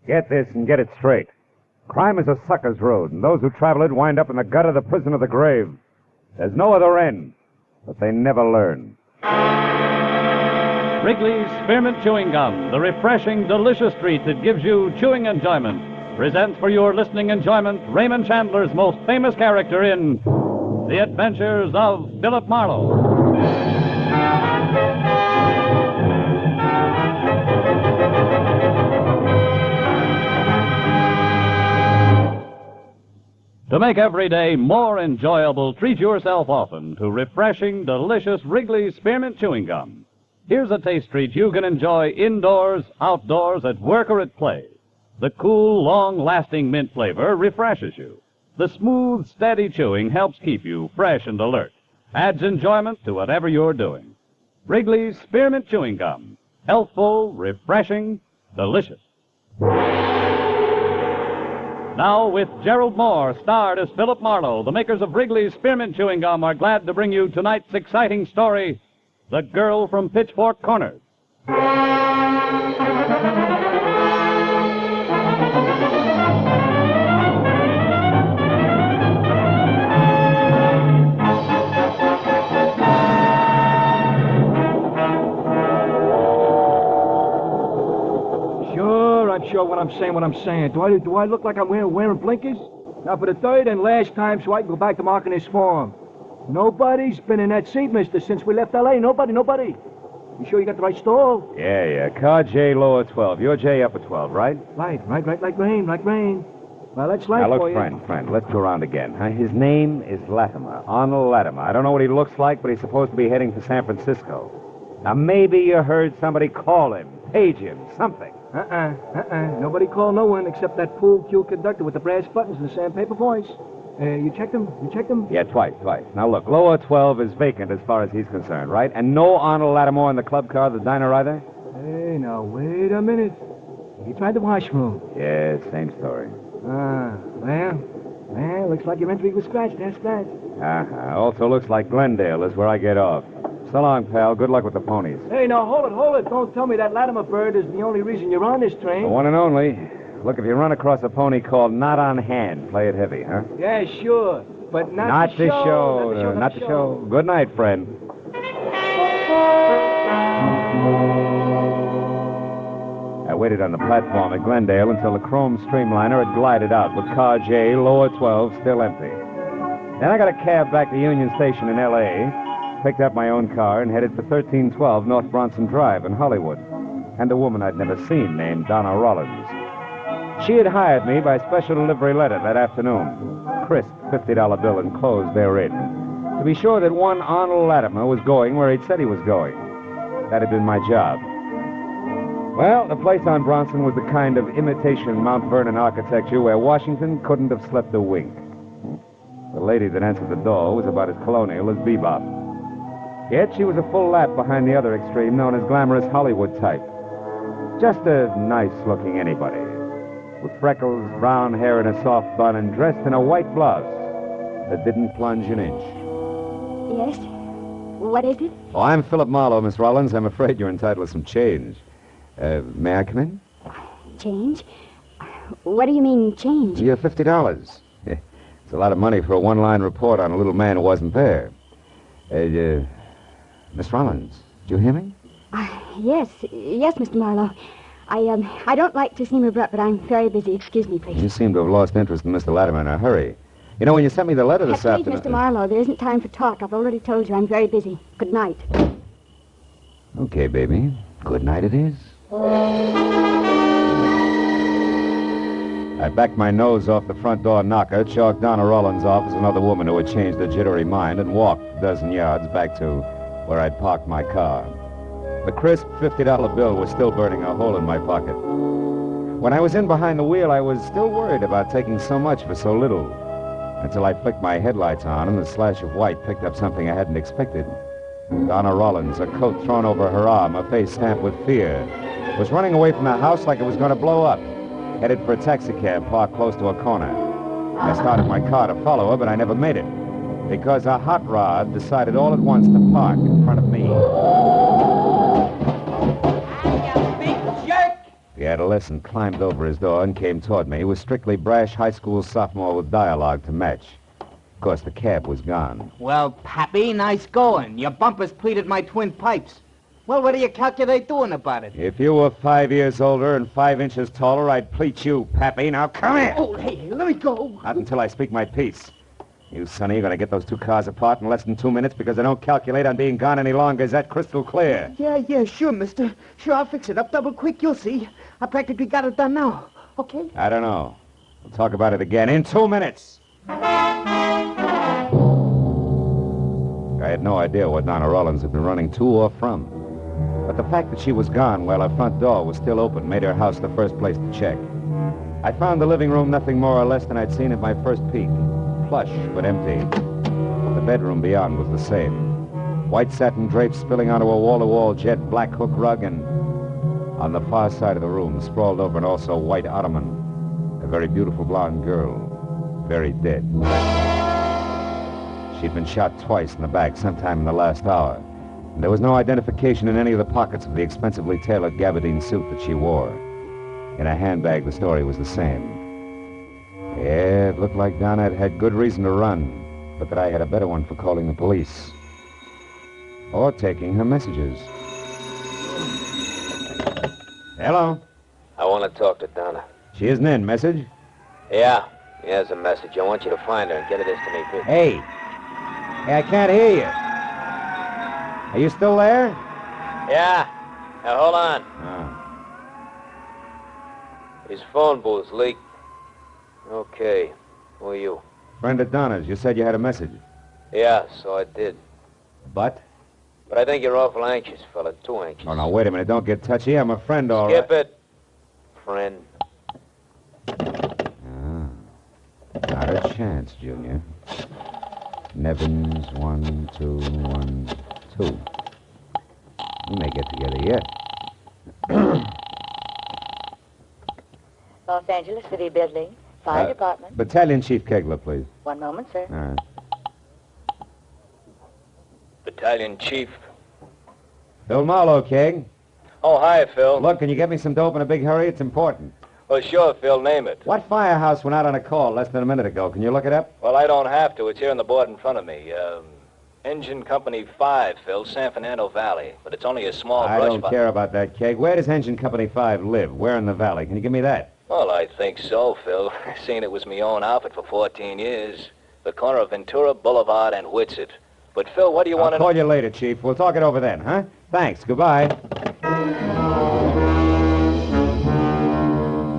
Get this and get it straight. Crime is a sucker's road, and those who travel it wind up in the gut of the prison of the grave. There's no other end, but they never learn. Wrigley's Spearmint Chewing Gum, the refreshing, delicious treat that gives you chewing enjoyment, presents for your listening enjoyment Raymond Chandler's most famous character in The Adventures of Philip Marlowe. To make every day more enjoyable, treat yourself often to refreshing, delicious Wrigley's Spearmint Chewing Gum. Here's a taste treat you can enjoy indoors, outdoors, at work, or at play. The cool, long-lasting mint flavor refreshes you. The smooth, steady chewing helps keep you fresh and alert. Adds enjoyment to whatever you're doing. Wrigley's Spearmint Chewing Gum. Healthful, refreshing, delicious. Now, with Gerald Moore, starred as Philip Marlowe, the makers of Wrigley's Spearmint Chewing Gum are glad to bring you tonight's exciting story, The Girl from Pitchfork Corners. I'm sure what I'm saying. Do I look like I'm wearing blinkers? Now, for the third and last time, so I can go back to marking this form. Nobody's been in that seat, mister, since we left L.A. Nobody. You sure you got the right stall? Yeah. Car J, lower 12. You're J, upper 12, right? Right, like rain. Well, that's light now, for look, you. friend, let's go around again. His name is Latimer, Arnold Latimer. I don't know what he looks like, but he's supposed to be heading for San Francisco. Now, maybe you heard somebody call him, page him, something. Nobody called no one except that pool cue conductor with the brass buttons and the sandpaper voice. You checked him? Yeah, twice. Now, look, lower 12 is vacant as far as he's concerned, right? And no Arnold Latimer in the club car, the diner either? Hey, now, wait a minute. He tried the washroom. Yeah, same story. Well, looks like your entry was scratched. That's scratched. Also looks like Glendale is where I get off. So long, pal. Good luck with the ponies. Hey, now, hold it. Don't tell me that Latimer bird is the only reason you're on this train. The one and only. Look, if you run across a pony called Not on Hand, play it heavy, huh? Yeah, sure. But not the show. Not the show. Good night, friend. I waited on the platform at Glendale until the chrome streamliner had glided out with car J, lower 12, still empty. Then I got a cab back to Union Station in L.A., picked up my own car, and headed for 1312 North Bronson Drive in Hollywood, and a woman I'd never seen named Donna Rollins. She had hired me by special delivery letter that afternoon, crisp $50 bill enclosed therein, to be sure that one Arnold Latimer was going where he'd said he was going. That had been my job. Well, the place on Bronson was the kind of imitation Mount Vernon architecture where Washington couldn't have slept a wink. The lady that answered the door was about as colonial as Bebop. Yet she was a full lap behind the other extreme, known as glamorous Hollywood type. Just a nice-looking anybody, with freckles, brown hair, and a soft bun, and dressed in a white blouse that didn't plunge an inch. Yes? What is it? Oh, I'm Philip Marlowe, Miss Rollins. I'm afraid you're entitled to some change. May I come in? Change? What do you mean, change? Yeah, $50. It's a lot of money for a one-line report on a little man who wasn't there. Miss Rollins, did you hear me? Yes, Mr. Marlowe. I don't like to seem abrupt, but I'm very busy. Excuse me, please. You seem to have lost interest in Mr. Latimer in a hurry. You know, when you sent me the letter this Please, afternoon... Mr. Marlowe, there isn't time for talk. I've already told you I'm very busy. Good night. Okay, baby. Good night it is. I backed my nose off the front door knocker, chalked Donna Rollins off as another woman who had changed her jittery mind, and walked a dozen yards back to where I'd parked my car. The crisp $50 bill was still burning a hole in my pocket. When I was in behind the wheel, I was still worried about taking so much for so little, until I flicked my headlights on and the slash of white picked up something I hadn't expected. Donna Rollins, her coat thrown over her arm, her face stamped with fear, was running away from the house like it was going to blow up, headed for a taxicab parked close to a corner. I started my car to follow her, but I never made it, because a hot rod decided all at once to park in front of me. You big jerk! The adolescent climbed over his door and came toward me. He was strictly brash high school sophomore with dialogue to match. Of course, the cab was gone. Well, Pappy, nice going. Your bumpers pleated my twin pipes. Well, what do you calculate doing about it? If you were 5 years older and 5 inches taller, I'd pleat you, Pappy. Now, come here. Oh, hey, let me go. Not until I speak my piece. You, Sonny, are going to get those two cars apart in less than 2 minutes because I don't calculate on being gone any longer. Is that crystal clear? Yeah, sure, mister. Sure, I'll fix it up double quick. You'll see. I practically got it done now. Okay? I don't know. We'll talk about it again in 2 minutes. I had no idea what Donna Rollins had been running to or from. But the fact that she was gone while her front door was still open made her house the first place to check. I found the living room nothing more or less than I'd seen at my first peek. Plush, but empty. The bedroom beyond was the same. White satin drapes spilling onto a wall-to-wall jet black hook rug, and on the far side of the room, sprawled over an also white ottoman, a very beautiful blonde girl, very dead. She'd been shot twice in the back sometime in the last hour. And there was no identification in any of the pockets of the expensively tailored gabardine suit that she wore. In a handbag, the story was the same. Yeah, it looked like Donna had had good reason to run, but that I had a better one for calling the police. Or taking her messages. Hello? I want to talk to Donna. She isn't in. Message? Yeah, here's a message. I want you to find her and get it to me, please. Hey, I can't hear you. Are you still there? Yeah. Now, hold on. Oh. His phone booth's leaked. Okay. Who are you? Friend of Donna's. You said you had a message. Yeah, so I did. But? But I think you're awful anxious, fella. Too anxious. Oh, now, wait a minute. Don't get touchy. I'm a friend, all Skip right. it, friend. Not a chance, Junior. Nevins, 1, 2, 1, 2. We may get together yet. Los Angeles City Building, Fire Department. Battalion Chief Kegler, please. One moment, sir. All right. Battalion Chief. Phil Marlowe, Keg. Oh, hi, Phil. Look, can you get me some dope in a big hurry? It's important. Well, sure, Phil. Name it. What firehouse went out on a call less than a minute ago? Can you look it up? Well, I don't have to. It's here on the board in front of me. Engine Company 5, Phil, San Fernando Valley. But it's only a small I brush don't fire. care about that, Keg. Where does Engine Company 5 live? Where in the valley? Can you give me that? Well, I think so, Phil. Seeing it was me own outfit for 14 years. The corner of Ventura Boulevard and Whitsett. But, Phil, what do you want to... I'll call you later, Chief. We'll talk it over then, huh? Thanks. Goodbye.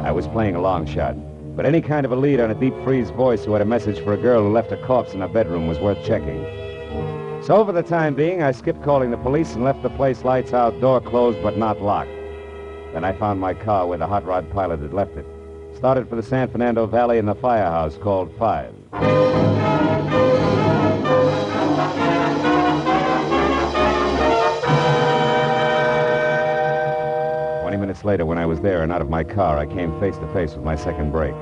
I was playing a long shot, but any kind of a lead on a deep freeze voice who had a message for a girl who left a corpse in a bedroom was worth checking. So for the time being, I skipped calling the police and left the place lights out, door closed but not locked. Then I found my car where the hot rod pilot had left it. Started for the San Fernando Valley in the firehouse called 5. 20 minutes later, when I was there and out of my car, I came face to face with my second break.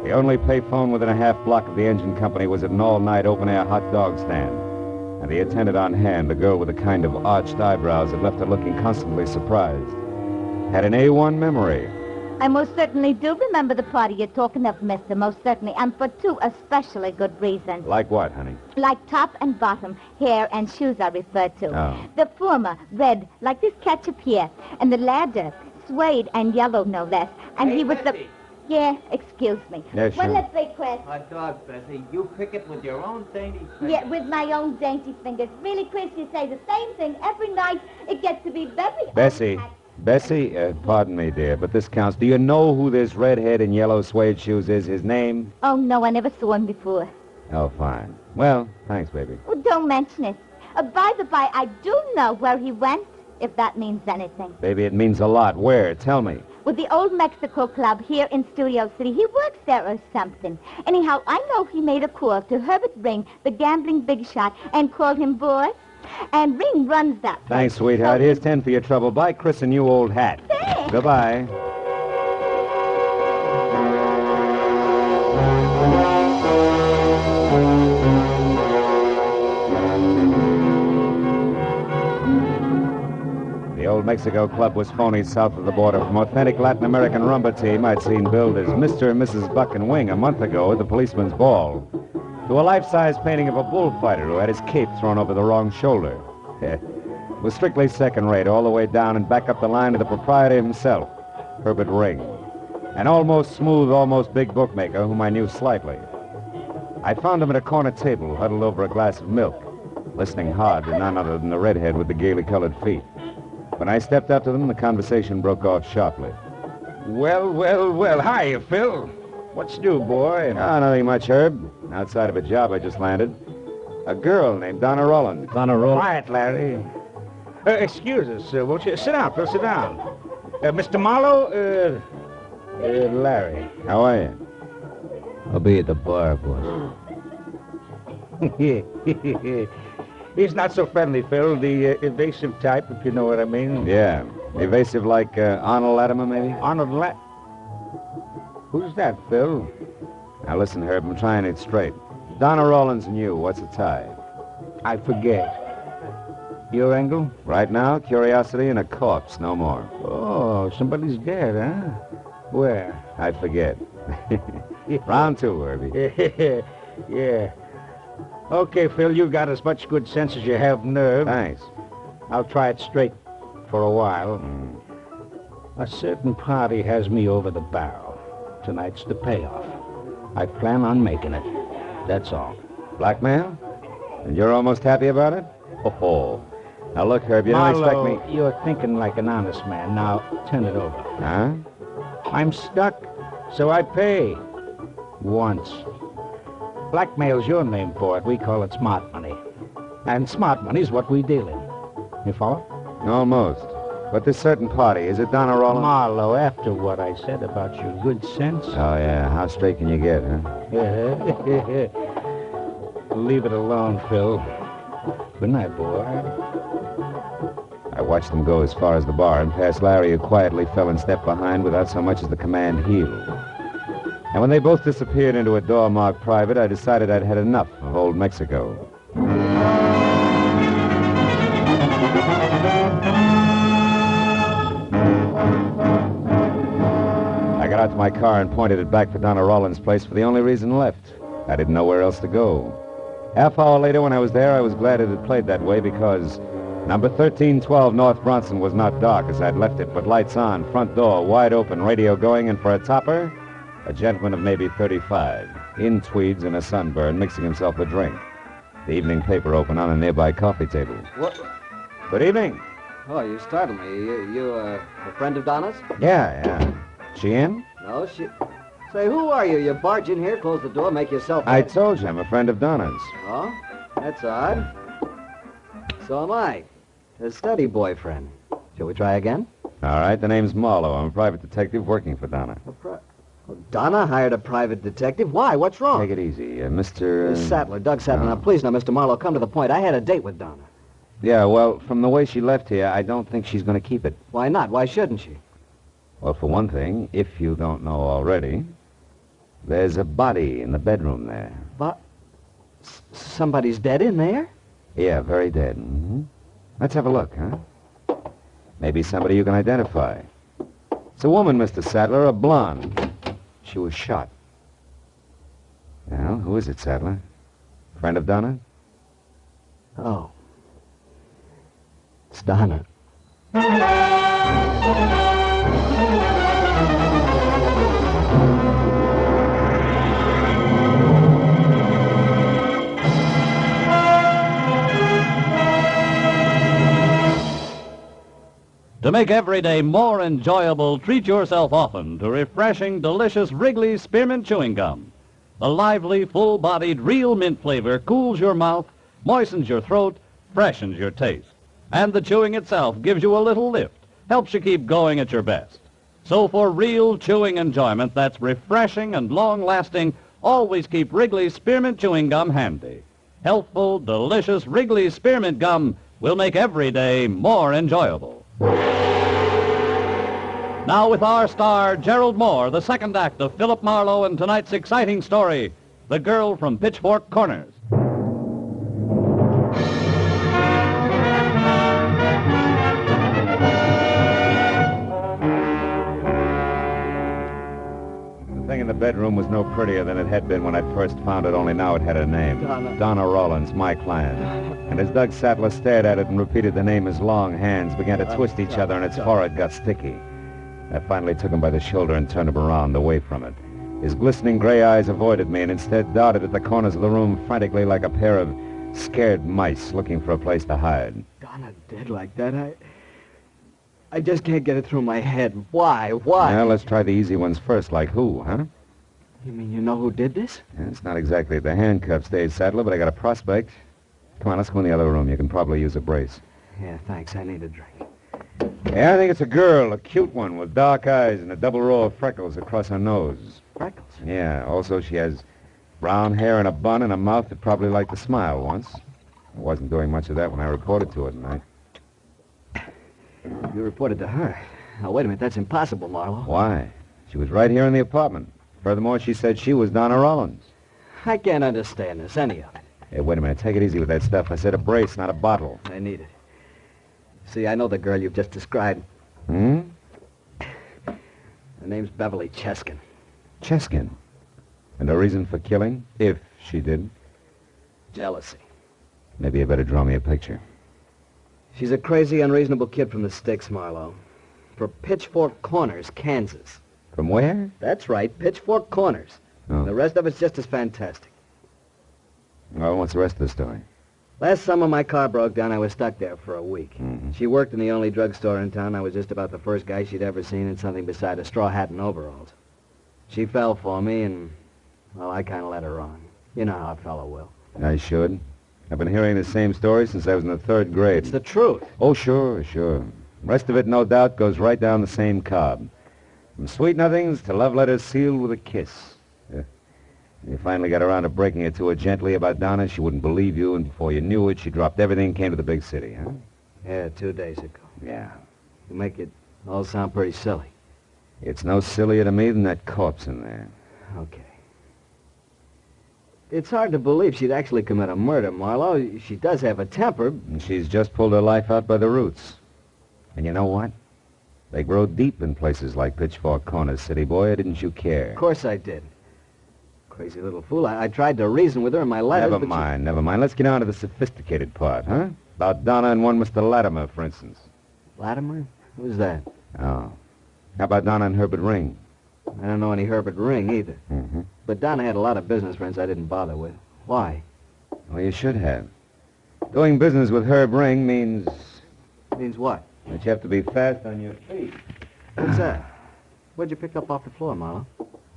The only payphone within a half block of the engine company was at an all-night open-air hot dog stand. And the attendant on hand, a girl with a kind of arched eyebrows that left her looking constantly surprised, had an A1 memory. I most certainly do remember the party you're talking of, mister, most certainly, and for two especially good reasons. Like what, honey? Like top and bottom, hair and shoes I refer to. Oh. The former, red, like this ketchup here, and the latter, suede and yellow, no less. And Hey, he was Bessie. Yeah, excuse me. Yeah, sure. Well, let's say, Chris. Hot dog, Bessie. You pick it with your own dainty fingers. Yeah, with my own dainty fingers. Really, Chris, you say the same thing every night. It gets to be very... Bessie, pardon me, dear, but this counts. Do you know who this redhead in yellow suede shoes is? His name? Oh, no, I never saw him before. Oh, fine. Well, thanks, baby. Well, don't mention it. By the by, I do know where he went, if that means anything. Baby, it means a lot. Where? Tell me. With the old Mexico Club here in Studio City. He works there or something. Anyhow, I know he made a call to Herbert Ring, the gambling big shot, and called him boss. And Ring runs that place. Thanks, sweetheart. Here's 10 for your trouble. Bye, Chris, and you old hat. Thanks. Goodbye. The old Mexico club was phony south of the border from authentic Latin American rumba team I'd seen billed as Mr. and Mrs. Buck and Wing a month ago at the policeman's ball, to a life-size painting of a bullfighter who had his cape thrown over the wrong shoulder. It was strictly second-rate all the way down and back up the line to the proprietor himself, Herbert Ring, an almost smooth, almost big bookmaker whom I knew slightly. I found him at a corner table, huddled over a glass of milk, listening hard to none other than the redhead with the gaily colored feet. When I stepped up to them, the conversation broke off sharply. Well. Hiya, Phil. What's new, boy? Oh, nothing much, Herb. Outside of a job I just landed. A girl named Donna Rollins. Donna Rollins? Quiet, Larry. Excuse us, won't you? Sit down, Phil, sit down. Mr. Marlowe, Larry. How are you? I'll be at the bar, boss. He's not so friendly, Phil. The evasive type, if you know what I mean. Yeah. Evasive like Arnold Latimer, maybe? Arnold Who's that, Phil? Now listen, Herb, I'm trying it straight. Donna Rollins and you, what's the tie? I forget. Your angle? Right now, curiosity and a corpse, no more. Oh, somebody's dead, huh? Where? I forget. Round two, Herbie. Yeah. Okay, Phil, you got as much good sense as you have nerve. Thanks. I'll try it straight for a while. A certain party has me over the barrel. Tonight's the payoff. I plan on making it. That's all. Blackmail? And you're almost happy about it? Oh. Now look, Herb, you don't expect me... You're thinking like an honest man. Now, turn it over. Huh? I'm stuck, so I pay. Once. Blackmail's your name for it. We call it smart money. And smart money's what we deal in. You follow? Almost. But this certain party, is it Donna Rollins? Marlowe, after what I said about your good sense... Oh, yeah. How straight can you get, huh? Leave it alone, Phil. Good night, boy. I watched them go as far as the bar and past Larry, who quietly fell in step behind without so much as the command heel. And when they both disappeared into a door marked private, I decided I'd had enough of old Mexico. I got out to my car and pointed it back for Donna Rollins' place for the only reason left. I didn't know where else to go. Half hour later, when I was there, I was glad it had played that way because number 1312 North Bronson was not dark as I'd left it, but lights on, front door wide open, radio going, and for a topper, a gentleman of maybe 35, in tweeds and a sunburn, mixing himself a drink. The evening paper open on a nearby coffee table. What? Good evening. Oh, you startled me. You a friend of Donna's? Yeah. She in? No, she... Say, who are you? You barge in here, close the door, make yourself... I told you I'm a friend of Donna's. Oh? That's odd. So am I. A steady boyfriend. Shall we try again? All right, the name's Marlowe. I'm a private detective working for Donna. Donna hired a private detective? Why? What's wrong? Take it easy, Mr... Sattler, Doug Sattler. Now, please, now, Mr. Marlowe, come to the point. I had a date with Donna. Yeah, well, from the way she left here, I don't think she's going to keep it. Why not? Why shouldn't she? Well, for one thing, if you don't know already, there's a body in the bedroom there. But somebody's dead in there? Yeah, very dead. Mm-hmm. Let's have a look, huh? Maybe somebody you can identify. It's a woman, Mr. Sattler, a blonde. She was shot. Well, who is it, Sattler? Friend of Donna? Oh. It's Donna. To make every day more enjoyable, treat yourself often to refreshing, delicious Wrigley's Spearmint Chewing Gum. The lively, full-bodied, real mint flavor cools your mouth, moistens your throat, freshens your taste. And the chewing itself gives you a little lift, helps you keep going at your best. So for real chewing enjoyment that's refreshing and long-lasting, always keep Wrigley's Spearmint Chewing Gum handy. Healthful, delicious Wrigley's Spearmint Gum will make every day more enjoyable. Now with our star, Gerald Moore, the second act of Philip Marlowe and tonight's exciting story, The Girl from Pitchfork Corners. thing in the bedroom was no prettier than it had been when I first found it, only now it had a name. Donna Rollins, my client. And as Doug Sattler stared at it and repeated the name, his long hands began to twist each other and its forehead got sticky. I finally took him by the shoulder and turned him around, away from it. His glistening gray eyes avoided me and instead darted at the corners of the room frantically like a pair of scared mice looking for a place to hide. Donna dead like that? I just can't get it through my head. Why? Well, let's try the easy ones first, like who, huh? You mean you know who did this? Yeah, it's not exactly at the handcuff stage, Sattler, but I got a prospect. Come on, let's go in the other room. You can probably use a brace. Yeah, thanks. I need a drink. Yeah, I think it's a girl, a cute one with dark eyes and a double row of freckles across her nose. Freckles? Yeah, also she has brown hair and a bun and a mouth that probably liked to smile once. I wasn't doing much of that when I reported to her tonight. You reported to her. Now, wait a minute. That's impossible, Marlowe. Why? She was right here in the apartment. Furthermore, she said she was Donna Rollins. I can't understand this, any of it. Hey, wait a minute. Take it easy with that stuff. I said a brace, not a bottle. I need it. See, I know the girl you've just described. Hmm? Her name's Beverly Cheskin. Cheskin? And a reason for killing? If she did. Jealousy. Maybe you better draw me a picture. She's a crazy, unreasonable kid from the sticks, Marlowe. For Pitchfork Corners, Kansas. From where? That's right, Pitchfork Corners. Oh. The rest of it's just as fantastic. Well, what's the rest of the story? Last summer, my car broke down. I was stuck there for a week. Mm-hmm. She worked in the only drugstore in town. I was just about the first guy she'd ever seen in something beside a straw hat and overalls. She fell for me, and, well, I kind of led her on. You know how a fellow will. I should. I've been hearing the same story since I was in the 3rd grade. It's the truth. Oh, sure. Rest of it, no doubt, goes right down the same cob. From sweet nothings to love letters sealed with a kiss. You finally got around to breaking it to her gently about Donna. She wouldn't believe you, and before you knew it, she dropped everything and came to the big city, huh? Yeah, 2 days ago. Yeah. You make it all sound pretty silly. It's no sillier to me than that corpse in there. Okay. It's hard to believe she'd actually commit a murder, Marlowe. She does have a temper. And she's just pulled her life out by the roots. And you know what? They grow deep in places like Pitchfork Corners, city boy. Didn't you care? Of course I did. Crazy little fool. I tried to reason with her in my letters, Never mind. Let's get on to the sophisticated part, huh? About Donna and one Mr. Latimer, for instance. Latimer? Who's that? Oh. How about Donna and Herbert Ring? I don't know any Herbert Ring either. Mm-hmm. But Donna had a lot of business friends I didn't bother with. Why? Well, you should have. Doing business with Herb Ring means Means what? that you have to be fast on your feet. What's that? What'd you pick up off the floor, Marlowe?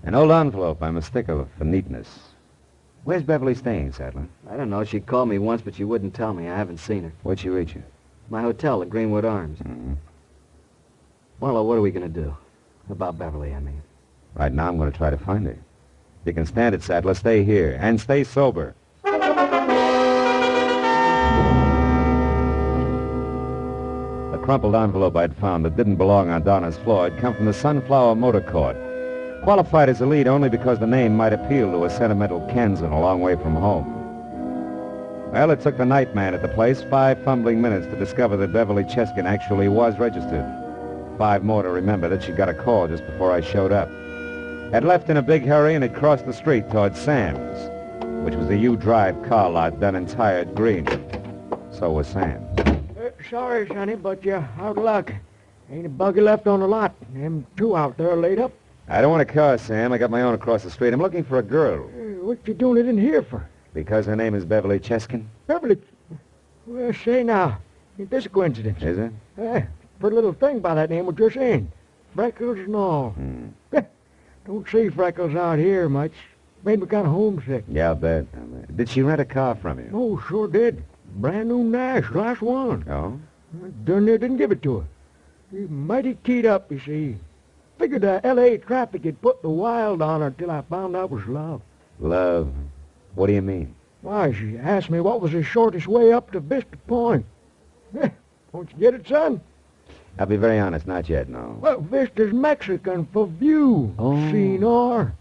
An old envelope. I'm a stickler for neatness. Where's Beverly staying, Sattler? I don't know. She called me once, but she wouldn't tell me. I haven't seen her. Where'd she reach you? My hotel, the Greenwood Arms. Mm-hmm. Marlowe, what are we going to do? About Beverly, I mean. Right now, I'm going to try to find her. If you can stand it, Sattler, stay here. And stay sober. The crumpled envelope I'd found that didn't belong on Donna's floor had come from the Sunflower Motor Court. Qualified as a lead only because the name might appeal to a sentimental Kansan a long way from home. Well, it took the night man at the place 5 fumbling minutes to discover that Beverly Cheskin actually was registered. 5 more to remember that she got a call just before I showed up. Had left in a big hurry and had crossed the street toward Sam's, which was a U-Drive car lot done in tired green. So was Sam. Sorry, Sonny, but you're out of luck. Ain't a buggy left on the lot. Them 2 out there laid up. I don't want a car, Sam. I got my own across the street. I'm looking for a girl. What you doing it in here for? Because her name is Beverly Cheskin. Beverly. Well, say now. Ain't this a coincidence? Is it? Pretty little thing by that name was just in. Freckles and all. Don't see Freckles out here much. Made me kind of homesick. Yeah, I'll bet. Did she rent a car from you? Oh, sure did. Brand new Nash, last one. Oh? Darn near didn't give it to her. She's mighty keyed up, you see. Figured the L.A. traffic had put the wild on her till I found out it was love. Love? What do you mean? Why, she asked me what was the shortest way up to Vista Point. Won't you get it, son? I'll be very honest, not yet, no. Well, Vista's Mexican for view, senor.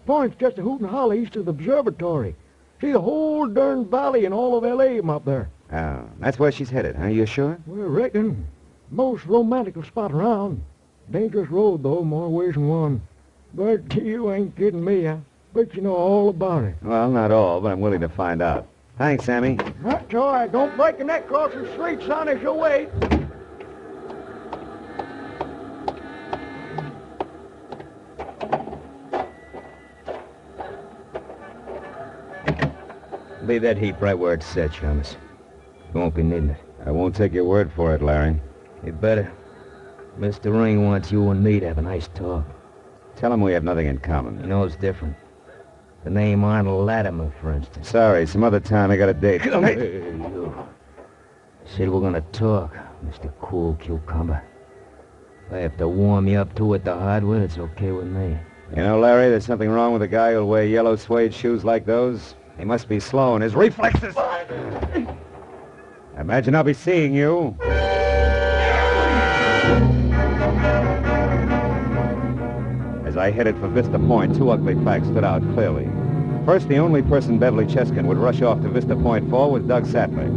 Point's just a hoot and holler east of the observatory. See the whole darn valley and all of L.A. from up there. Oh, that's where she's headed, huh? You sure? Well, I reckon. Most romantic spot around. Dangerous road, though, more ways than one. But you ain't kidding me. I bet you know all about it. Well, not all, but I'm willing to find out. Thanks, Sammy. That's all right. Don't break your neck crossing the street, son, as you wait. Leave that heap right where it's set, Shamus. You won't be needing it. I won't take your word for it, Larry. You better. Mr. Ring wants you and me to have a nice talk. Tell him we have nothing in common. You know it's different. The name Arnold Latimer, for instance. Sorry, some other time I got a date. Hey, you. Said we're gonna talk, Mr. Cool Cucumber. If I have to warm you up to it the hard way, it's okay with me. You know, Larry, there's something wrong with a guy who'll wear yellow suede shoes like those. He must be slow in his reflexes. Imagine I'll be seeing you. As I headed for Vista Point, two ugly facts stood out clearly. First, the only person Beverly Cheskin would rush off to Vista Point for was Doug Sattler.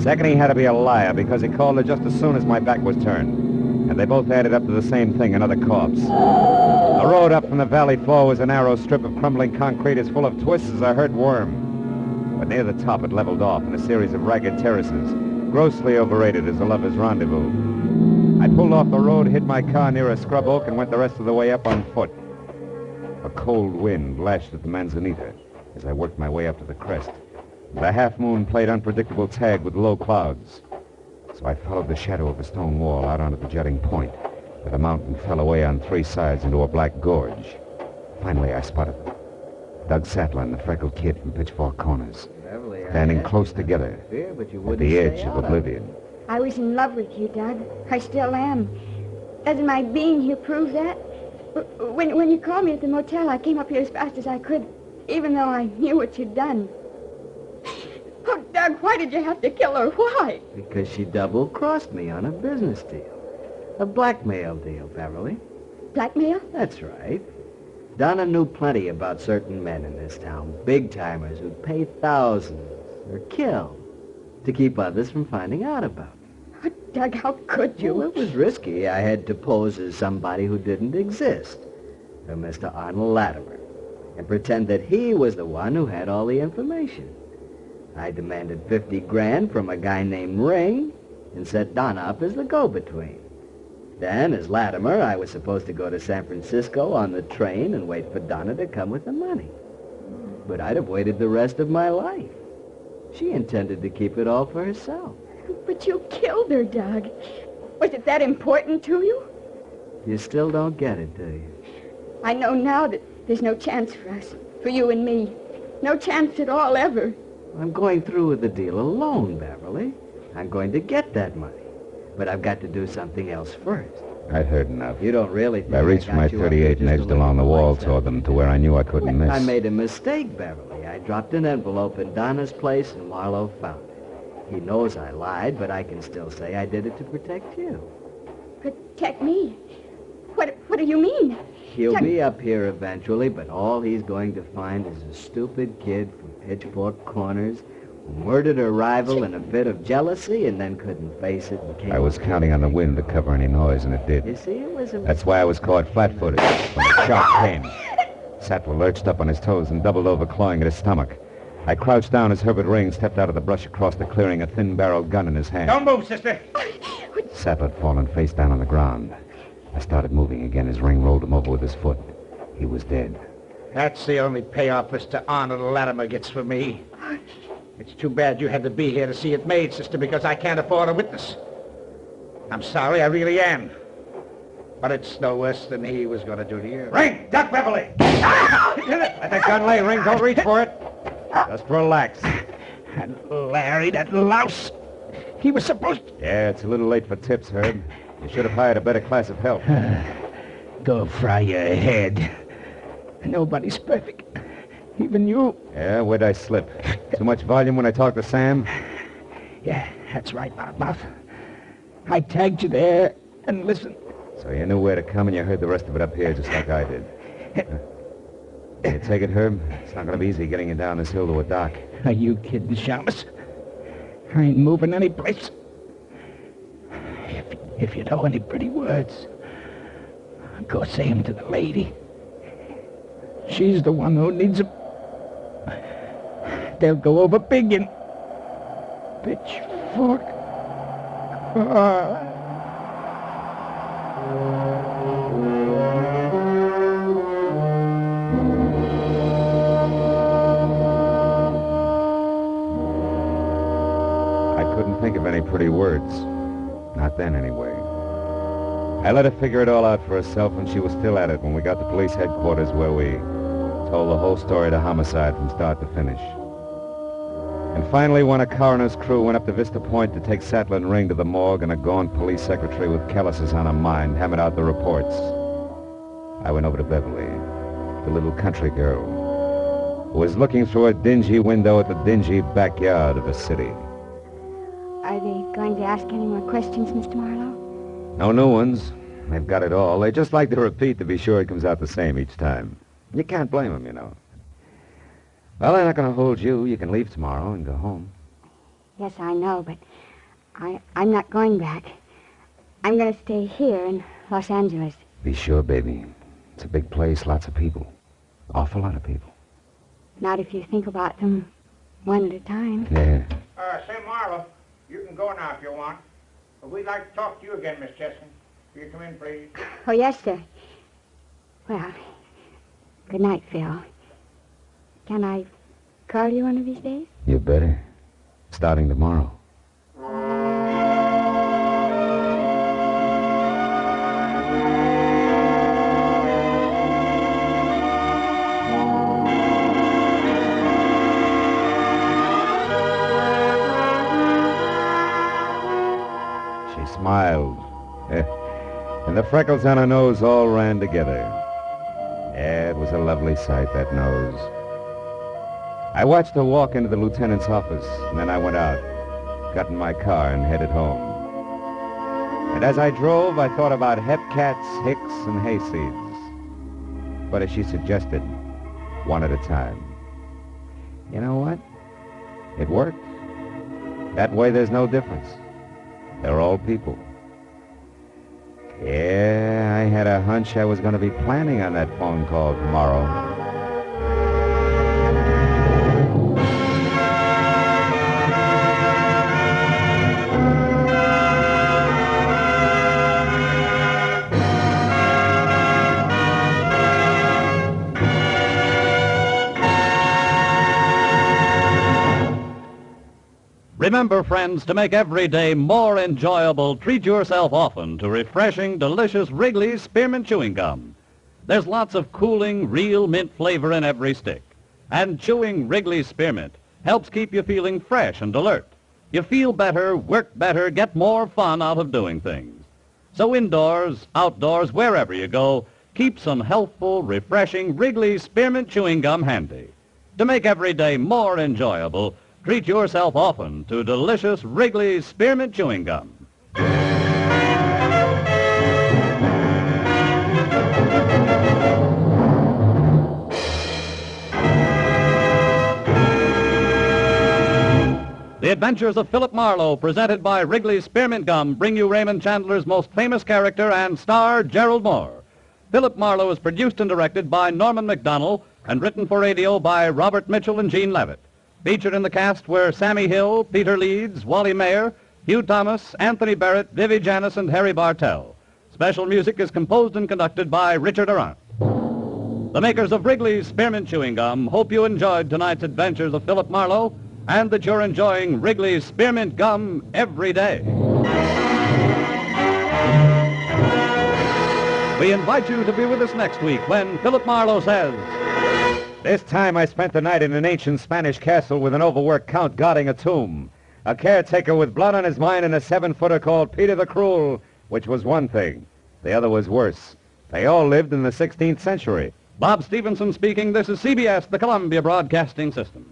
Second, he had to be a liar because he called her just as soon as my back was turned. And they both added up to the same thing, another corpse. The road up from the valley floor was a narrow strip of crumbling concrete as full of twists as a hurt worm. But near the top it leveled off in a series of ragged terraces, grossly overrated as a lover's rendezvous. I pulled off the road, hid my car near a scrub oak, and went the rest of the way up on foot. A cold wind lashed at the manzanita as I worked my way up to the crest. The half-moon played unpredictable tag with low clouds. So I followed the shadow of a stone wall out onto the jutting point, where the mountain fell away on three sides into a black gorge. Finally, I spotted them. Doug Sattler and the freckled kid from Pitchfork Corners, standing close together at the edge of oblivion. I was in love with you, Doug. I still am. Doesn't my being here prove that? When you called me at the motel, I came up here as fast as I could, even though I knew what you'd done. Oh, Doug, why did you have to kill her? Why? Because she double-crossed me on a business deal. A blackmail deal, Beverly. Blackmail? That's right. Donna knew plenty about certain men in this town, big-timers who'd pay thousands or kill to keep others from finding out about them. Oh, Doug, how could you? Well, it was risky. I had to pose as somebody who didn't exist, a Mr. Arnold Latimer, and pretend that he was the one who had all the information. I demanded 50 grand from a guy named Ring and set Donna up as the go-between. Then, as Latimer, I was supposed to go to San Francisco on the train and wait for Donna to come with the money. But I'd have waited the rest of my life. She intended to keep it all for herself. But you killed her, Doug. Was it that important to you? You still don't get it, do you? I know now that there's no chance for us, for you and me. No chance at all, ever. I'm going through with the deal alone, Beverly. I'm going to get that money. But I've got to do something else first. I'd heard enough. You don't really think I reached got my you up 38 and here edged just to along the live wall like that? toward them to where I knew I couldn't miss. I made a mistake, Beverly. I dropped an envelope in Donna's place and Marlowe found it. He knows I lied, but I can still say I did it to protect you. Protect me? What do you mean? He'll be up here eventually, but all he's going to find is a stupid kid from Pitchfork Corners who murdered a rival in a fit of jealousy and then couldn't face it and came... I was counting on the wind to cover any noise, and it did. You see, it was a... That's why I was caught flat-footed when the shock came. Sattler lurched up on his toes and doubled over, clawing at his stomach. I crouched down as Herbert Ring stepped out of the brush across the clearing, a thin-barreled gun in his hand. Don't move, sister. Sattler had fallen face down on the ground. I started moving again as Ring rolled him over with his foot. He was dead. That's the only payoff Mr. Arnold Latimer gets for me. It's too bad you had to be here to see it made, sister, because I can't afford a witness. I'm sorry, I really am. But it's no worse than he was going to do to you. Ring! Duck, Beverly! Let that gun lay, Ring. Don't reach for it. Just relax. And Larry, that louse, he was supposed to... Yeah, it's a little late for tips, Herb. You should have hired a better class of help. Go fry your head. Nobody's perfect. Even you. Yeah, where'd I slip? Too much volume when I talk to Sam? Yeah, that's right, Loudmouth. I tagged you there, and listen. So you knew where to come and you heard the rest of it up here just like I did. You take it, Herb? It's not going to be easy getting you down this hill to a dock. Are you kidding, Shamus? I ain't moving any place. If you know any pretty words, Go say 'em to the lady. She's the one who needs 'em. They'll go over big in Pitchfork. I couldn't think of any pretty words. Not then, anyway. I let her figure it all out for herself, and she was still at it when we got to police headquarters, where we told the whole story to homicide from start to finish. And finally, when a coroner's crew went up to Vista Point to take Sattler and Ring to the morgue, and a gaunt police secretary with calluses on her mind hammered out the reports, I went over to Beverly, the little country girl, who was looking through a dingy window at the dingy backyard of a city. Are they going to ask any more questions, Mr. Marlowe? No new ones. They've got it all. They just like to repeat to be sure it comes out the same each time. You can't blame them, you know. Well, they're not going to hold you. You can leave tomorrow and go home. Yes, I know, but I'm not going back. I'm going to stay here in Los Angeles. Be sure, baby. It's a big place, lots of people. Awful lot of people. Not if you think about them one at a time. Yeah. Say, Marlowe, you can go now if you want. But we'd like to talk to you again, Miss Chesson. Will you come in, please? Oh, yes, sir. Well, good night, Phil. Can I call you one of these days? You better. Starting tomorrow. She smiled. And the freckles on her nose all ran together. Yeah, it was a lovely sight, that nose. I watched her walk into the lieutenant's office, and then I went out, got in my car, and headed home. And as I drove, I thought about hepcats, hicks, and hayseeds. But as she suggested, one at a time. You know what? It worked. That way there's no difference. They're all people. Yeah, I had a hunch I was going to be planning on that phone call tomorrow. Remember, friends, to make every day more enjoyable, treat yourself often to refreshing, delicious Wrigley's Spearmint Chewing Gum. There's lots of cooling, real mint flavor in every stick. And chewing Wrigley's Spearmint helps keep you feeling fresh and alert. You feel better, work better, get more fun out of doing things. So indoors, outdoors, wherever you go, keep some healthful, refreshing Wrigley's Spearmint Chewing Gum handy. To make every day more enjoyable, treat yourself often to delicious Wrigley's Spearmint Chewing Gum. The Adventures of Philip Marlowe, presented by Wrigley's Spearmint Gum, bring you Raymond Chandler's most famous character and star, Gerald Moore. Philip Marlowe is produced and directed by Norman MacDonald and written for radio by Robert Mitchell and Gene Levitt. Featured in the cast were Sammy Hill, Peter Leeds, Wally Mayer, Hugh Thomas, Anthony Barrett, Vivi Janis, and Harry Bartell. Special music is composed and conducted by Richard Arant. The makers of Wrigley's Spearmint Chewing Gum hope you enjoyed tonight's Adventures of Philip Marlowe and that you're enjoying Wrigley's Spearmint Gum every day. We invite you to be with us next week when Philip Marlowe says... This time I spent the night in an ancient Spanish castle with an overworked count guarding a tomb. A caretaker with blood on his mind and a 7-footer called Peter the Cruel, which was one thing. The other was worse. They all lived in the 16th century. Bob Stevenson speaking. This is CBS, the Columbia Broadcasting System.